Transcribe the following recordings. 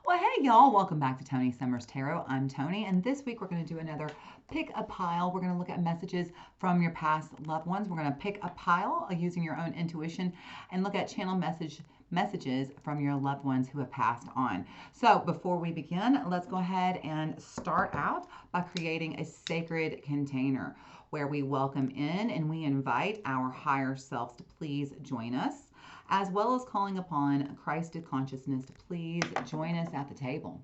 Well, hey, y'all. Welcome back to Toni Summers Tarot. I'm Toni, and this week we're going to do another pick a pile. We're going to look at messages from your past loved ones. We're going to pick a pile using your own intuition and look at channel messages from your loved ones who have passed on. So before we begin, let's go ahead and start out by creating a sacred container where we welcome in and we invite our higher selves to please join us, as well as calling upon Christed consciousness to please join us at the table.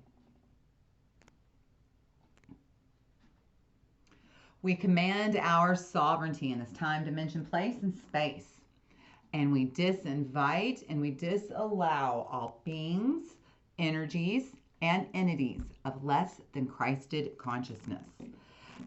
We command our sovereignty in this time, dimension, place, and space. And we disinvite and we disallow all beings, energies, and entities of less than Christed consciousness.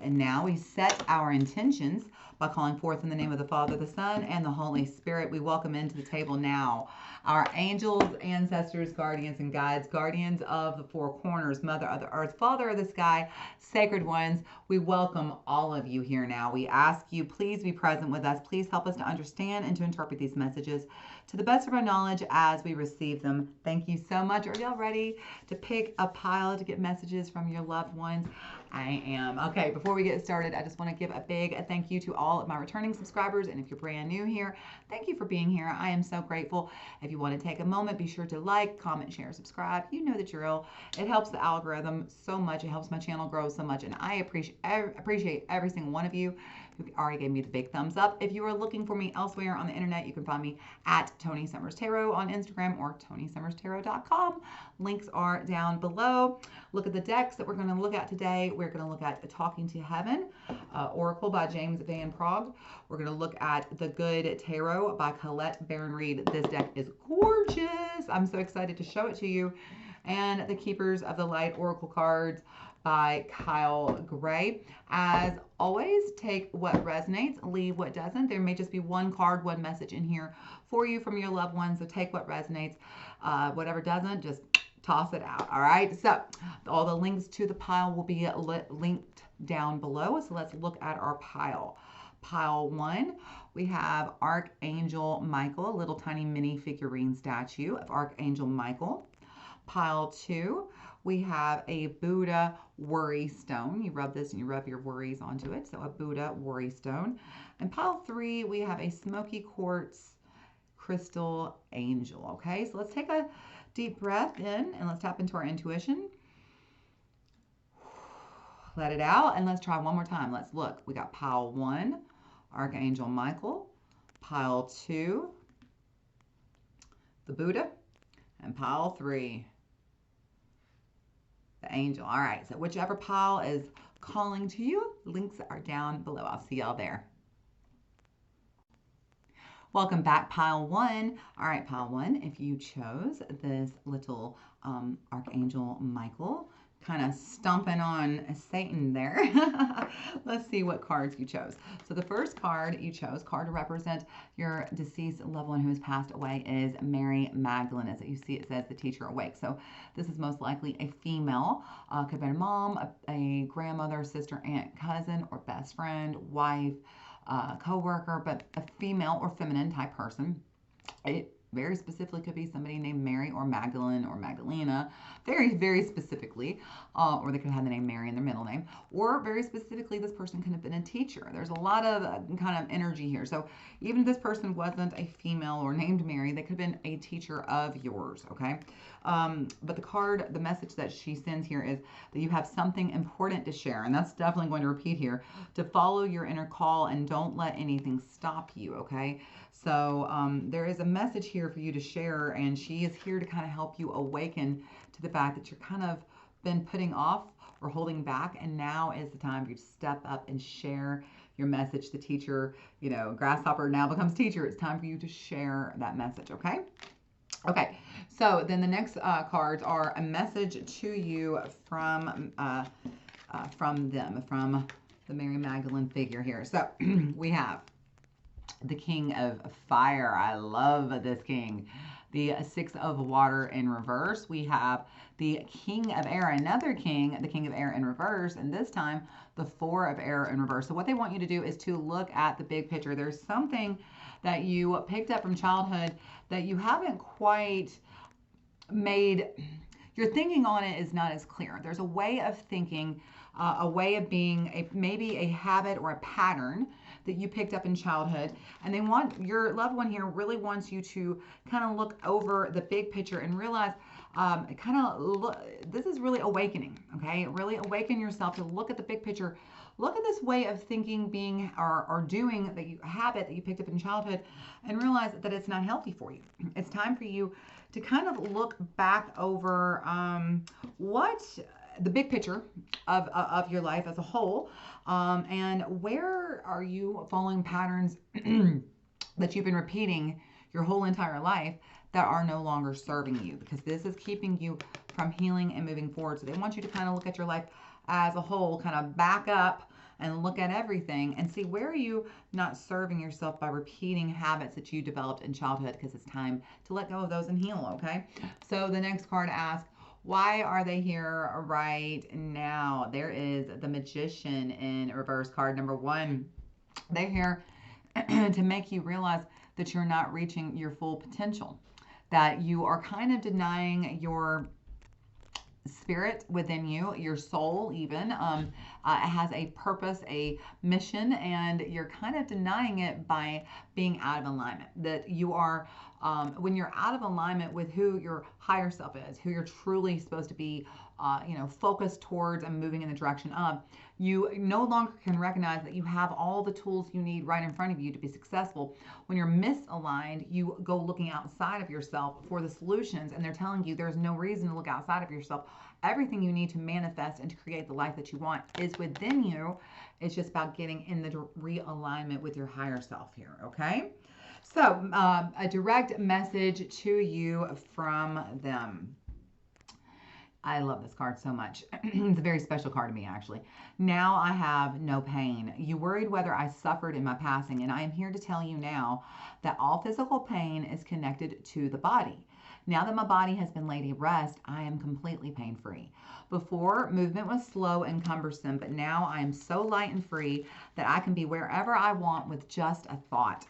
And now we set our intentions by calling forth in the name of the Father, the Son, and the Holy Spirit. We welcome into the table now our angels, ancestors, guardians, and guides, guardians of the four corners, Mother of the earth, Father of the sky, sacred ones. We welcome all of you here now. We ask you, please be present with us. Please help us to understand and to interpret these messages to the best of our knowledge as we receive them. Thank you so much. Are y'all ready to pick a pile to get messages from your loved ones? I am. Okay, before we get started, I just want to give a big thank you to all of my returning subscribers. And if you're brand new here, thank you for being here. I am so grateful. If you want to take a moment, be sure to like, comment, share, subscribe. You know the drill. It helps the algorithm so much. It helps my channel grow so much. And I appreciate every single one of you who already gave me the big thumbs up. If you are looking for me elsewhere on the internet, you can find me at Toni Summers Tarot on Instagram or ToniSummersTarot.com. Links are down below. Look at the decks that we're going to look at today. We're going to look at Talking to Heaven, Oracle by James Van Praagh. We're going to look at The Good Tarot by Colette Baron Reed. This deck is gorgeous. I'm so excited to show it to you. And The Keepers of the Light Oracle cards by Kyle Gray. As always, take what resonates, leave what doesn't. There may just be one card, one message in here for you from your loved ones. So take what resonates. Whatever doesn't, just toss it out. All right. So all the links to the pile will be linked down below. So let's look at our pile. Pile 1, we have Archangel Michael, a little tiny mini figurine statue of Archangel Michael. Pile 2, we have a Buddha worry stone. You rub this and you rub your worries onto it. So a Buddha worry stone. And pile 3, we have a smoky quartz crystal angel. Okay, so let's take a deep breath in and let's tap into our intuition. Let it out and let's try one more time. Let's look. We got pile 1, Archangel Michael. Pile 2, the Buddha. And pile 3, the angel. All right, so whichever pile is calling to you, links are down below. I'll see y'all there. Welcome back, pile 1. All right, pile 1, if you chose this little Archangel Michael, kind of stomping on Satan there. Let's see what cards you chose. So the first card you chose, card to represent your deceased loved one who has passed away, is Mary Magdalene. As you see, it says the teacher awake. So this is most likely a female. Could have been a mom, a grandmother, sister, aunt, cousin, or best friend, wife, co-worker, but a female or feminine type person. It very specifically could be somebody named Mary or Magdalene or Magdalena, very specifically, or they could have the name Mary in their middle name, or very specifically, this person could have been a teacher. There's a lot of kind of energy here. So even if this person wasn't a female or named Mary, they could have been a teacher of yours, okay? But the message that she sends here is that you have something important to share, and that's definitely going to repeat here, to follow your inner call and don't let anything stop you, okay? So there is a message here for you to share, and she is here to kind of help you awaken to the fact that you're kind of been putting off or holding back, and now is the time for you to step up and share your message. The teacher, grasshopper now becomes teacher. It's time for you to share that message, okay? Okay, so then the next cards are a message to you from the Mary Magdalene figure here. So we have the King of Fire. I love this king. The Six of Water in reverse. We have the King of Air, another king, the King of Air in reverse, and this time the Four of Air in reverse. So what they want you to do is to look at the big picture. There's something that you picked up from childhood that you haven't quite made, your thinking on it is not as clear. There's a way of thinking, a way of being, maybe a habit or a pattern that you picked up in childhood, and they want, your loved one here really wants you to kind of look over the big picture and realize, this is really awakening, okay? Really awaken yourself to look at the big picture. Look at this way of thinking, being, or doing, that you, habit that you picked up in childhood, and realize that it's not healthy for you. It's time for you to kind of look back over what the big picture of your life as a whole, and where are you following patterns that you've been repeating your whole entire life that are no longer serving you, because this is keeping you from healing and moving forward. So they want you to kind of look at your life as a whole, kind of back up and look at everything and see, where are you not serving yourself by repeating habits that you developed in childhood, because it's time to let go of those and heal, okay? So the next card asks, why are they here right now? There is the Magician in reverse, card number 1. They're here to make you realize that you're not reaching your full potential, that you are kind of denying your spirit within you, your soul even. It has a purpose, a mission, and you're kind of denying it by being out of alignment. That you are, when you're out of alignment with who your higher self is, who you're truly supposed to be, focused towards and moving in the direction of, you no longer can recognize that you have all the tools you need right in front of you to be successful. When you're misaligned, you go looking outside of yourself for the solutions, and they're telling you there's no reason to look outside of yourself. Everything you need to manifest and to create the life that you want is within you. It's just about getting in the realignment with your higher self here, okay? So, a direct message to you from them. I love this card so much. It's a very special card to me, actually. Now I have no pain. You worried whether I suffered in my passing, and I am here to tell you now that all physical pain is connected to the body. Now that my body has been laid to rest, I am completely pain-free. Before, movement was slow and cumbersome, but now I am so light and free that I can be wherever I want with just a thought.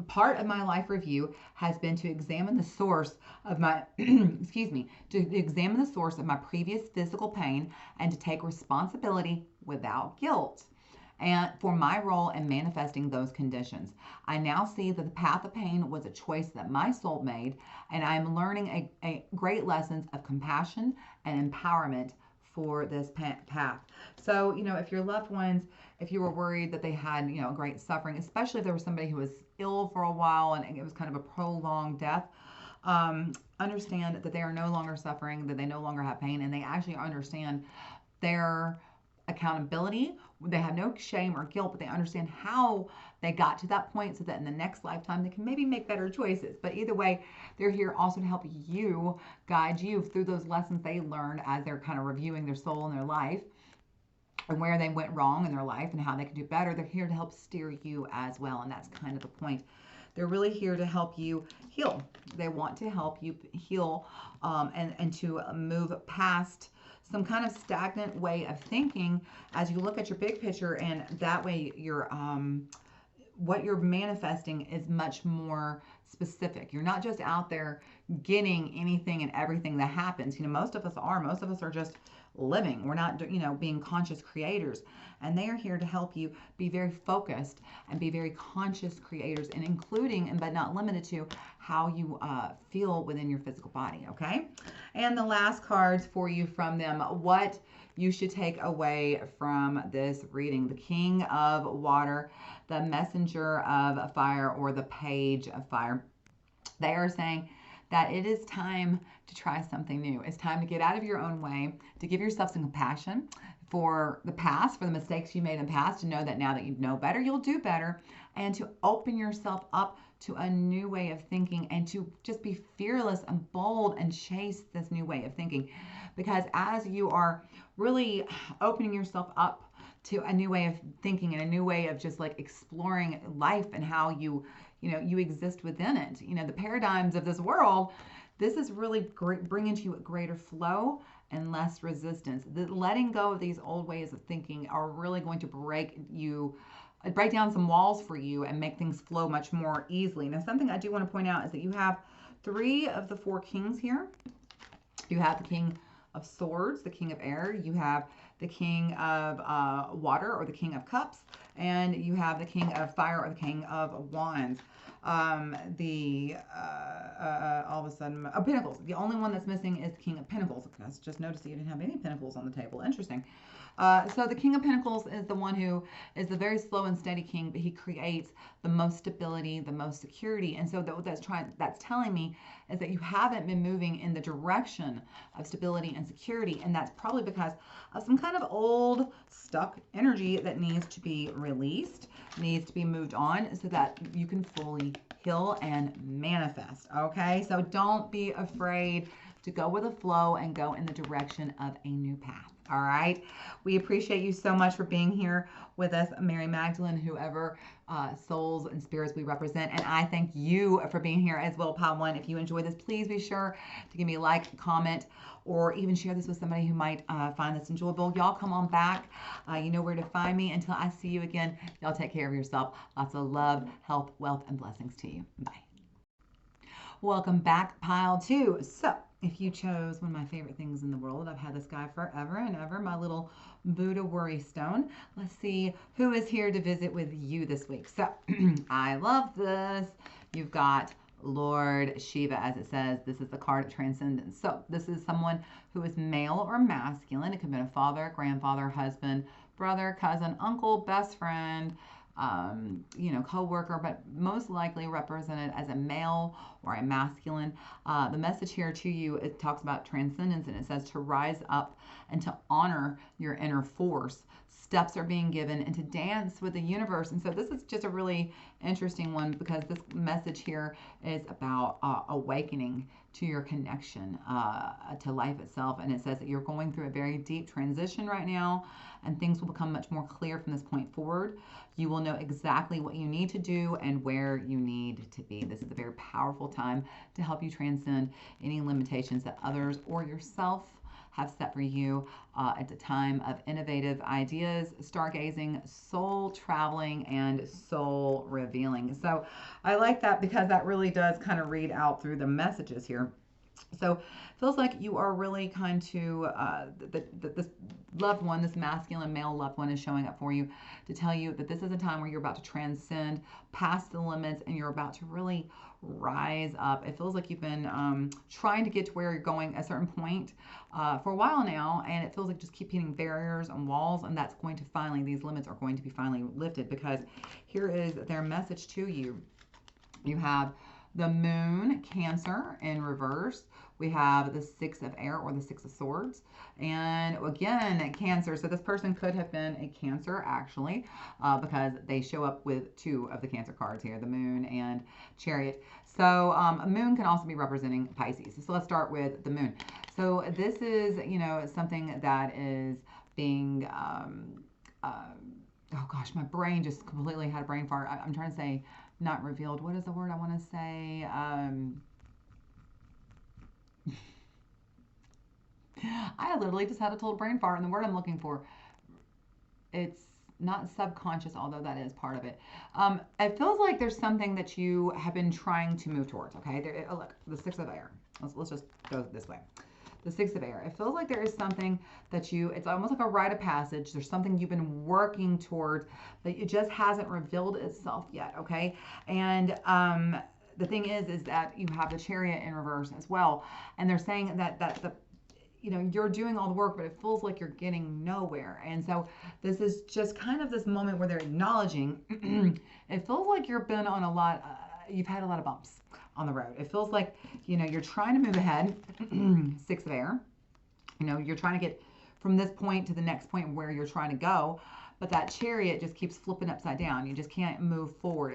Part of my life review has been to examine the source of my, to examine the source of my previous physical pain and to take responsibility without guilt and for my role in manifesting those conditions. I now see that the path of pain was a choice that my soul made, and I am learning a great lessons of compassion and empowerment for this path. So, if your loved ones, if you were worried that they had, great suffering, especially if there was somebody who was ill for a while and it was kind of a prolonged death, understand that they are no longer suffering, that they no longer have pain, and they actually understand their accountability. They have no shame or guilt, but they understand how they got to that point so that in the next lifetime they can maybe make better choices. But either way, they're here also to help you, guide you through those lessons they learned as they're kind of reviewing their soul and their life, and where they went wrong in their life and how they can do better. They're here to help steer you as well, and that's kind of the point. They're really here to help you heal. They want to help you heal, and to move past some kind of stagnant way of thinking as you look at your big picture, and that way you're what you're manifesting is much more specific. You're not just out there getting anything and everything that happens. Most of us are just living. We're not, being conscious creators, and they are here to help you be very focused and be very conscious creators, and including, and but not limited to, how you feel within your physical body, okay? And the last cards for you from them, what you should take away from this reading: the King of Water, the Messenger of Fire, or the Page of Fire. They are saying that it is time to try something new. It's time to get out of your own way, to give yourself some compassion for the past, for the mistakes you made in the past, to know that now that you know better, you'll do better, and to open yourself up to a new way of thinking, and to just be fearless and bold and chase this new way of thinking. Because as you are really opening yourself up to a new way of thinking and a new way of just like exploring life and how you exist within it, the paradigms of this world, this is really bringing to you a greater flow and less resistance. The letting go of these old ways of thinking are really going to break down some walls for you and make things flow much more easily. Now, something I do want to point out is that you have 3 of the 4 kings here. You have the King of Swords, the King of Air. You have the King of Water, or the King of Cups. And you have the King of Fire, or the King of Wands. All of a sudden, Pentacles. The only one that's missing is the King of Pentacles. I just noticed that you didn't have any Pentacles on the table. Interesting. So the King of Pentacles is the one who is the very slow and steady king, but he creates the most stability, the most security. And so what that's telling me is that you haven't been moving in the direction of stability and security. And that's probably because of some kind of old stuck energy that needs to be released, needs to be moved on, so that you can fully heal and manifest. Okay, so don't be afraid to go with the flow and go in the direction of a new path. All right. We appreciate you so much for being here with us, Mary Magdalene, whoever souls and spirits we represent. And I thank you for being here as well, Pile One. If you enjoyed this, please be sure to give me a like, comment, or even share this with somebody who might find this enjoyable. Y'all come on back. You know where to find me. Until I see you again, y'all take care of yourself. Lots of love, health, wealth, and blessings to you. Bye. Welcome back, Pile Two. So, if you chose one of my favorite things in the world, I've had this guy forever and ever, my little Buddha worry stone. Let's see who is here to visit with you this week. So, I love this. You've got Lord Shiva, as it says. This is the card of transcendence. So, this is someone who is male or masculine. It could be a father, grandfather, husband, brother, cousin, uncle, best friend, co-worker, but most likely represented as a male or a masculine. The message here to you, it talks about transcendence, and it says to rise up and to honor your inner force. Steps are being given and to dance with the universe. And so this is just a really interesting one, because this message here is about awakening to your connection to life itself. And it says that you're going through a very deep transition right now, and things will become much more clear from this point forward. You will know exactly what you need to do and where you need to be. This is a very powerful time to help you transcend any limitations that others or yourself have set for you. It's a time of innovative ideas, stargazing, soul traveling, and soul revealing. So I like that, because that really does kind of read out through the messages here. So it feels like you are really kind to, this loved one, this masculine male loved one is showing up for you to tell you that this is a time where you're about to transcend past the limits, and you're about to really rise up. It feels like you've been trying to get to where you're going at a certain point for a while now, and it feels like just keep hitting barriers and walls, and that's going to finally, these limits are going to be finally lifted, because here is their message to you. You have the Moon, Cancer, in reverse. We have the 6 of Air, or the 6 of Swords. And again, Cancer. So this person could have been a Cancer, actually, because they show up with 2 of the Cancer cards here, the Moon and Chariot. So Moon can also be representing Pisces. So let's start with the Moon. So this is, something that is being, oh gosh, my brain just completely had a brain fart. I'm trying to say, not revealed. What is the word I want to say? I literally just had a total brain fart, and the word I'm looking for, it's not subconscious, although that is part of it. It feels like there's something that you have been trying to move towards, okay? Look, the 6 of Air. Let's just go this way. The 6 of Air. It feels like there is something that it's almost like a rite of passage. There's something you've been working towards that it just hasn't revealed itself yet, okay? And the thing is that you have the Chariot in reverse as well. And they're saying that you're doing all the work, but it feels like you're getting nowhere. And so this is just kind of this moment where they're acknowledging, it feels like you've been on you've had a lot of bumps on the road. It feels like, you're trying to move ahead, 6 of Air. You're trying to get from this point to the next point where you're trying to go, but that Chariot just keeps flipping upside down. You just can't move forward.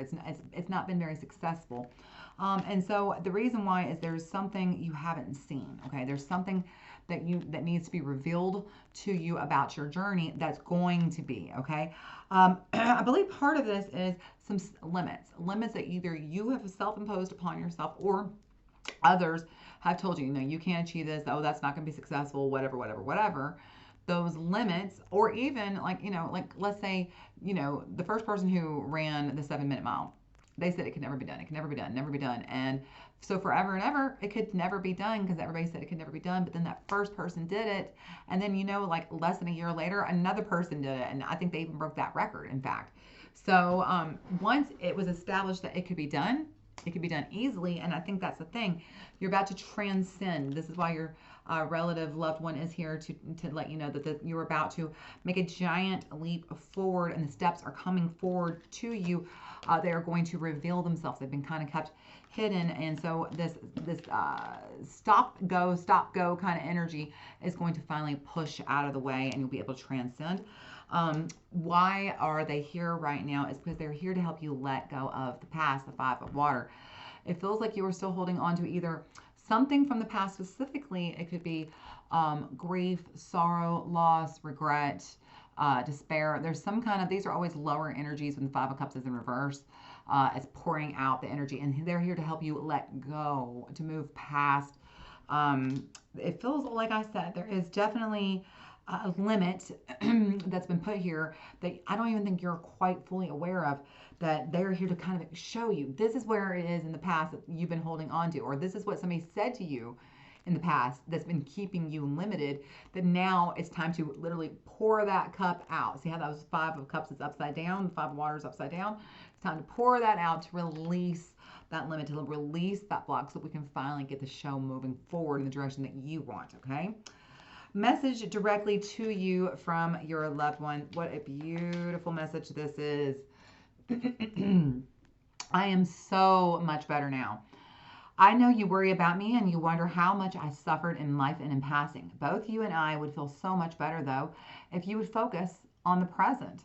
It's not been very successful. And so the reason why is there's something you haven't seen, okay? There's something that needs to be revealed to you about your journey that's going to be, okay? I believe part of this is some limits that either you have self-imposed upon yourself, or others have told you, you can't achieve this, oh, that's not going to be successful, whatever. Those limits, or even like let's say, the first person who ran the 7-minute mile, they said it could never be done. It could never be done, never be done. And so forever and ever, it could never be done because everybody said it could never be done. But then that first person did it. And then, like less than a year later, another person did it. And I think they even broke that record, in fact. So once it was established that it could be done easily. And I think that's the thing. You're about to transcend. This is why your relative loved one is here to let you know that you're about to make a giant leap forward, and the steps are coming forward to you. They are going to reveal themselves. They've been kind of kept hidden, and so this stop go kind of energy is going to finally push out of the way, and you'll be able to transcend. Why are they here right now? Is because they're here to help you let go of the past, the Five of Water. It feels like you are still holding on to either something from the past specifically. It could be grief, sorrow, loss, regret, despair. There's some kind of, these are always lower energies when the Five of Cups is in reverse. It's pouring out the energy, and they're here to help you let go, to move past. It feels like, I said, there is definitely a limit that's been put here that I don't even think you're quite fully aware of, that they're here to kind of show you this is where it is in the past that you've been holding on to, or this is what somebody said to you in the past that's been keeping you limited, that now it's time to literally pour that cup out. See how that was Five of Cups is upside down, the Five of Water is upside down? It's time to pour that out, to release that limit, to release that block, so we can finally get the show moving forward in the direction that you want, okay? Message directly to you from your loved one. What a beautiful message this is. I am so much better now. I know you worry about me and you wonder how much I suffered in life and in passing. Both you and I would feel so much better, though, if you would focus on the present.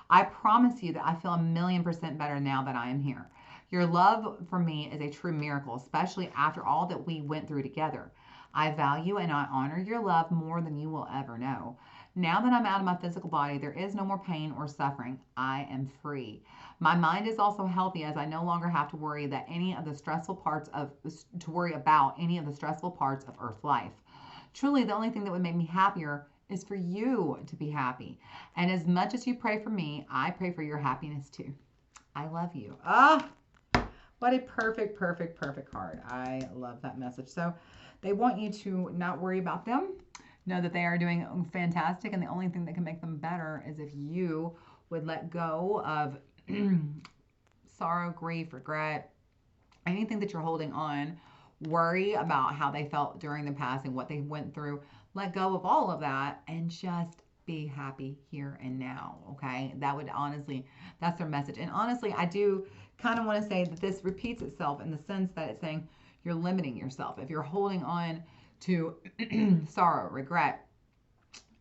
I promise you that I feel 1,000,000% better now that I am here. Your love for me is a true miracle, especially after all that we went through together. I value and I honor your love more than you will ever know. Now that I'm out of my physical body, there is no more pain or suffering. I am free. My mind is also healthy, as I no longer have to worry about any of the stressful parts of Earth life. Truly, the only thing that would make me happier is for you to be happy. And as much as you pray for me, I pray for your happiness too. I love you. What a perfect card. I love that message. So they want you to not worry about them. Know that they are doing fantastic, and the only thing that can make them better is if you would let go of sorrow, grief, regret, anything that you're holding on. Worry about how they felt during the past and what they went through. Let go of all of that and just be happy here and now, okay? That would honestly, that's their message. And honestly, I do kind of want to say that this repeats itself in the sense that it's saying you're limiting yourself. If you're holding on to sorrow, regret,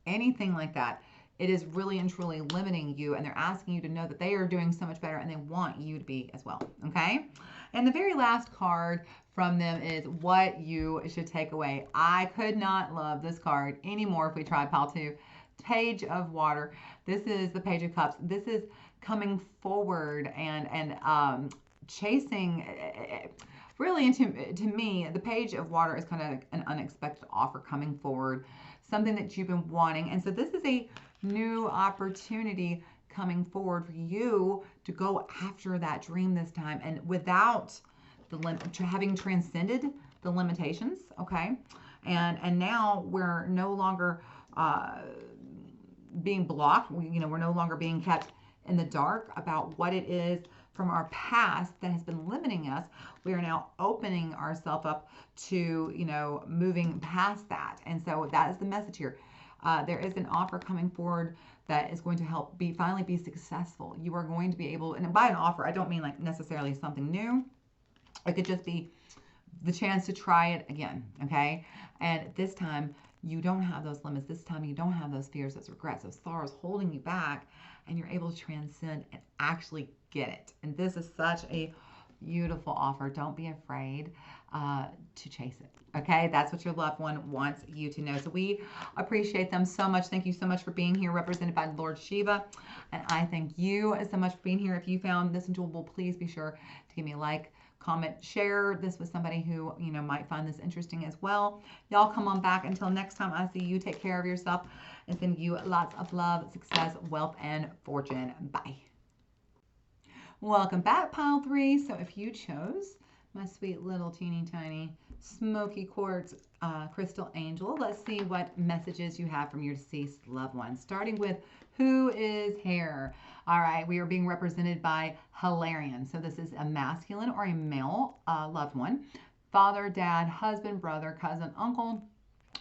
anything like that, it is really and truly limiting you, and they're asking you to know that they are doing so much better and they want you to be as well, okay? And the very last card from them is what you should take away. I could not love this card anymore if we tried, pile two. Page of Water. This is the Page of Cups. This is coming forward and chasing. Really, to me, the Page of Water is kind of an unexpected offer coming forward, something that you've been wanting. And so this is a new opportunity coming forward for you to go after that dream this time, and without having transcended the limitations, okay? And now we're no longer being blocked. We're no longer being kept in the dark about what it is from our past that has been limiting us. We are now opening ourselves up to, moving past that. And so that is the message here. There is an offer coming forward that is going to help finally be successful. You are going to be able, and by an offer, I don't mean like necessarily something new. It could just be the chance to try it again, okay? And this time, you don't have those limits. This time, you don't have those fears, those regrets, those sorrows holding you back, and you're able to transcend and actually get it. And this is such a beautiful offer. Don't be afraid to chase it. Okay, that's what your loved one wants you to know. So we appreciate them so much. Thank you so much for being here, represented by Lord Shiva. And I thank you so much for being here. If you found this enjoyable, please be sure to give me a like, comment, share this with somebody who might find this interesting as well. Y'all come on back. Until next time I see you, take care of yourself and send you lots of love, success, wealth, and fortune. Bye. Welcome back, pile 3. So if you chose my sweet little teeny tiny smoky quartz crystal angel, let's see what messages you have from your deceased loved one. Starting with who is here. All right, we are being represented by Hilarion. So this is a masculine or a male loved one. Father, dad, husband, brother, cousin, uncle,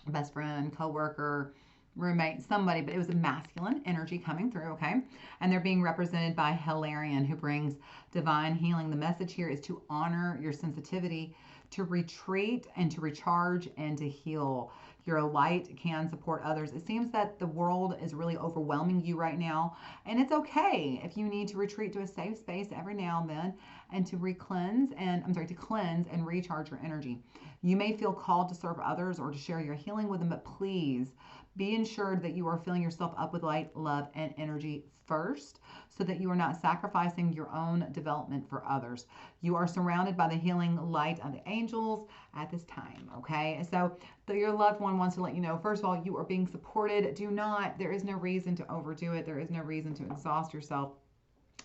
best friend, co-worker, roommate, somebody, but it was a masculine energy coming through, okay? And they're being represented by Hilarion, who brings divine healing. The message here is to honor your sensitivity, to retreat and to recharge and to heal. Your light can support others. It seems that the world is really overwhelming you right now, and it's okay if you need to retreat to a safe space every now and then and to cleanse and recharge your energy. You may feel called to serve others or to share your healing with them, but please be ensured that you are filling yourself up with light, love, and energy first, so that you are not sacrificing your own development for others. You are surrounded by the healing light of the angels at this time, okay? So your loved one wants to let you know, first of all, you are being supported. There is no reason to overdo it. There is no reason to exhaust yourself.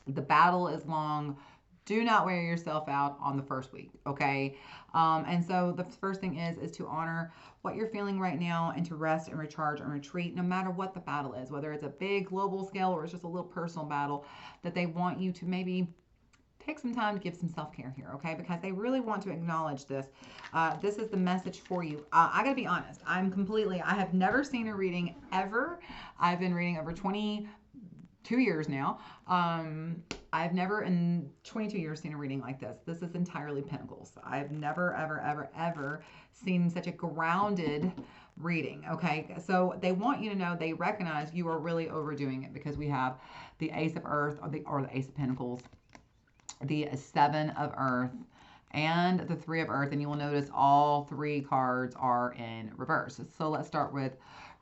The battle is long. Do not wear yourself out on the first week, okay? And so the first thing is to honor what you're feeling right now and to rest and recharge and retreat, no matter what the battle is, whether it's a big global scale or it's just a little personal battle, that they want you to maybe take some time to give some self-care here, okay? Because they really want to acknowledge this. This is the message for you. I gotta be honest, I have never seen a reading ever. I've been reading over 22 years now. I've never in 22 years seen a reading like this. This is entirely Pentacles. I've never, ever, ever, ever seen such a grounded reading, okay? So they want you to know, they recognize you are really overdoing it, because we have the Ace of Earth or the Ace of Pentacles, the Seven of Earth, and the Three of Earth, and you will notice all three cards are in reverse. So let's start with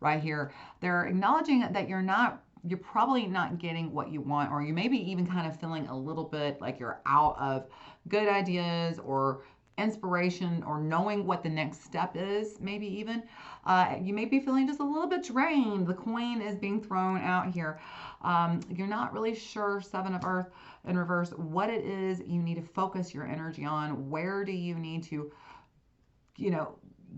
right here. They're acknowledging that you're probably not getting what you want, or you may be even kind of feeling a little bit like you're out of good ideas or inspiration or knowing what the next step is. Maybe even you may be feeling just a little bit drained. The coin is being thrown out here. You're not really sure, Seven of Earth in reverse, what it is you need to focus your energy on. Where do you need to,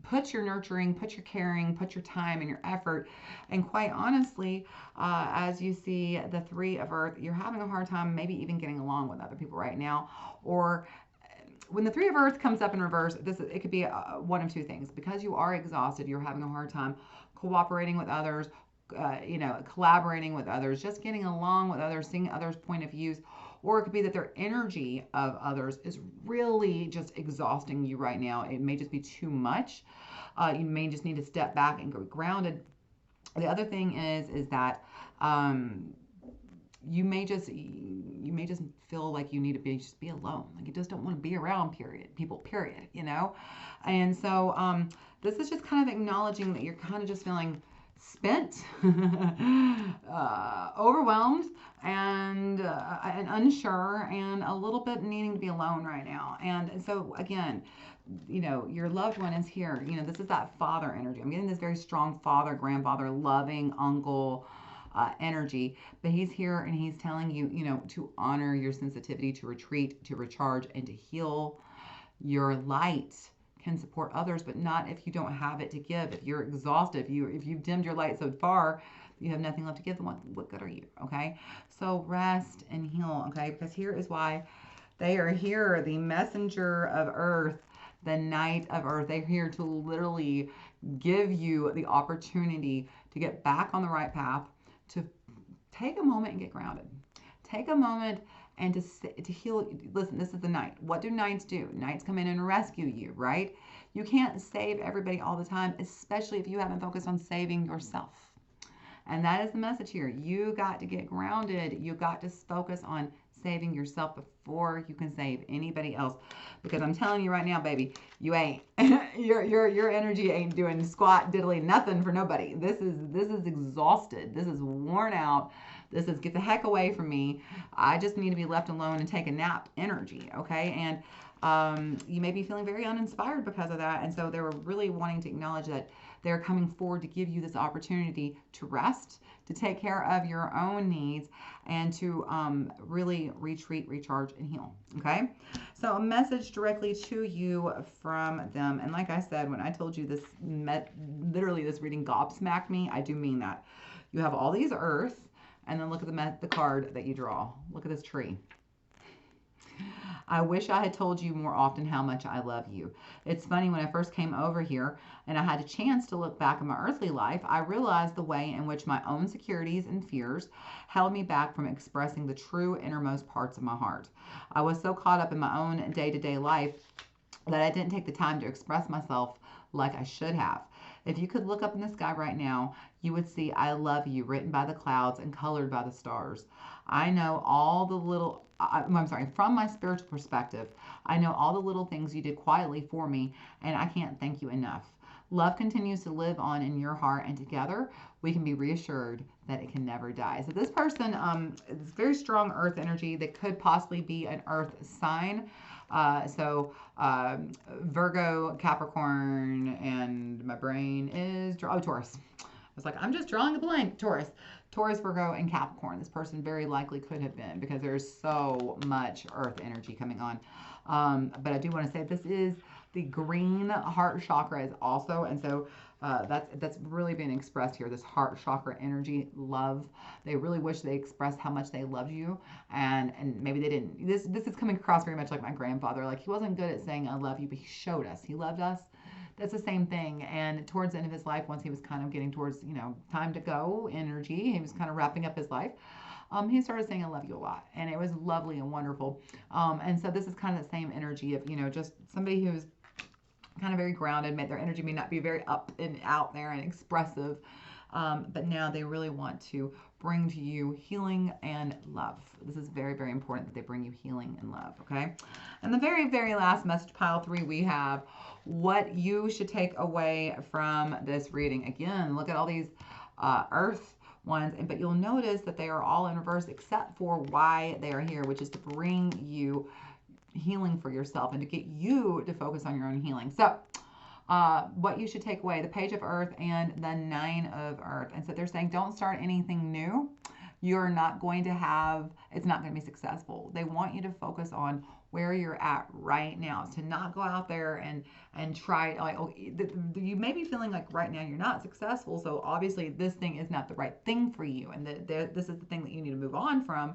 put your nurturing, put your caring, put your time and your effort. And quite honestly, as you see the Three of Earth, you're having a hard time maybe even getting along with other people right now. Or when the Three of Earth comes up in reverse, it could be one of two things. Because you are exhausted, you're having a hard time cooperating with others, collaborating with others, just getting along with others, seeing others' point of views. Or it could be that their energy of others is really just exhausting you right now. It may just be too much. You may just need to step back and go grounded. The other thing is that you may just feel like you need to be alone. Like you just don't want to be around people, And so this is just kind of acknowledging that you're kind of just feeling spent, overwhelmed, and unsure, and a little bit needing to be alone right now. And so again, your loved one is here. This is that father energy. I'm getting this very strong father, grandfather, loving uncle energy. But he's here and he's telling you, to honor your sensitivity, to retreat, to recharge, and to heal. Your light can support others, but not if you don't have it to give. If you're exhausted, if you've dimmed your light so far, you have nothing left to give them. What good are you? Okay, so rest and heal. Okay, because here is why they are here. The messenger of Earth, the Knight of Earth. They're here to literally give you the opportunity to get back on the right path, to take a moment and get grounded. Take a moment and to heal. Listen, this is the Knight. What do Knights do? Knights come in and rescue you, right? You can't save everybody all the time, especially if you haven't focused on saving yourself. And that is the message here. You got to get grounded. You got to focus on saving yourself before you can save anybody else. Because I'm telling you right now, baby, you ain't. your energy ain't doing squat diddly nothing for nobody. This is exhausted. This is worn out. This is get the heck away from me. I just need to be left alone and take a nap energy, okay? And You may be feeling very uninspired because of that. And so they were really wanting to acknowledge that they're coming forward to give you this opportunity to rest, to take care of your own needs, and to really retreat, recharge, and heal. Okay? So a message directly to you from them. And like I said, when I told you this, literally this reading gobsmacked me, I do mean that. You have all these earth, and then look at the card that you draw. Look at this tree. I wish I had told you more often how much I love you. It's funny, when I first came over here and I had a chance to look back at my earthly life, I realized the way in which my own insecurities and fears held me back from expressing the true innermost parts of my heart. I was so caught up in my own day-to-day life that I didn't take the time to express myself like I should have. If you could look up in the sky right now, you would see "I love you" written by the clouds and colored by the stars. I know all the little, I'm sorry, from my spiritual perspective, I know all the little things you did quietly for me, and I can't thank you enough. Love continues to live on in your heart, and together we can be reassured that it can never die. So this person is very strong earth energy that could possibly be an earth sign. Virgo, Capricorn, and my brain is, Taurus. I was like, I'm just drawing a blank. Taurus, Virgo, and Capricorn. This person very likely could have been, because there's so much earth energy coming on. But I do want to say this is the green heart chakra is also, and so that's really being expressed here. This heart chakra energy, love. They really wish they expressed how much they loved you, and maybe they didn't. This is coming across very much like my grandfather. Like, he wasn't good at saying "I love you," but he showed us he loved us. That's the same thing. And towards the end of his life, once he was kind of getting towards, time to go energy, he was kind of wrapping up his life. He started saying "I love you" a lot, and it was lovely and wonderful. And so this is kind of the same energy of, just somebody who's kind of very grounded. Their energy may not be very up and out there and expressive, but now they really want to bring to you healing and love. This is very, very important that they bring you healing and love, okay? And the very, very last message, pile 3, we have what you should take away from this reading. Again, look at all these earth ones, but you'll notice that they are all in reverse except for why they are here, which is to bring you healing for yourself and to get you to focus on your own healing. So what you should take away, the Page of Earth and the 9 of Earth. And so they're saying, don't start anything new. You're not going to have, it's not going to be successful. They want you to focus on where you're at right now, to not go out there and try, like, okay, you may be feeling like right now you're not successful, so obviously this thing is not the right thing for you, and this is the thing that you need to move on from.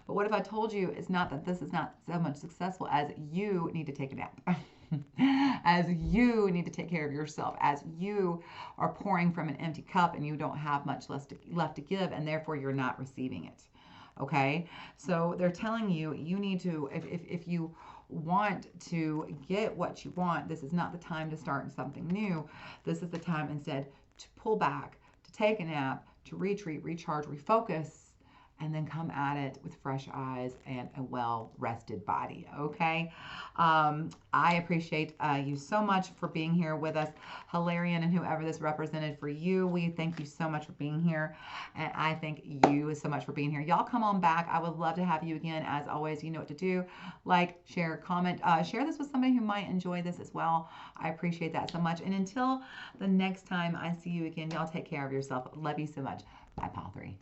But what if I told you it's not that this is not so much successful as you need to take a nap, as you need to take care of yourself, as you are pouring from an empty cup and you don't have much left to give, and therefore you're not receiving it. Okay, so they're telling you, you need to, if you want to get what you want, this is not the time to start something new. This is the time instead to pull back, to take a nap, to retreat, recharge, refocus, and then come at it with fresh eyes and a well-rested body, okay? I appreciate you so much for being here with us. Hilarion and whoever this represented for you, we thank you so much for being here. And I thank you so much for being here. Y'all come on back. I would love to have you again. As always, you know what to do. Like, share, comment. Share this with somebody who might enjoy this as well. I appreciate that so much. And until the next time I see you again, y'all take care of yourself. Love you so much. Bye, pile 3.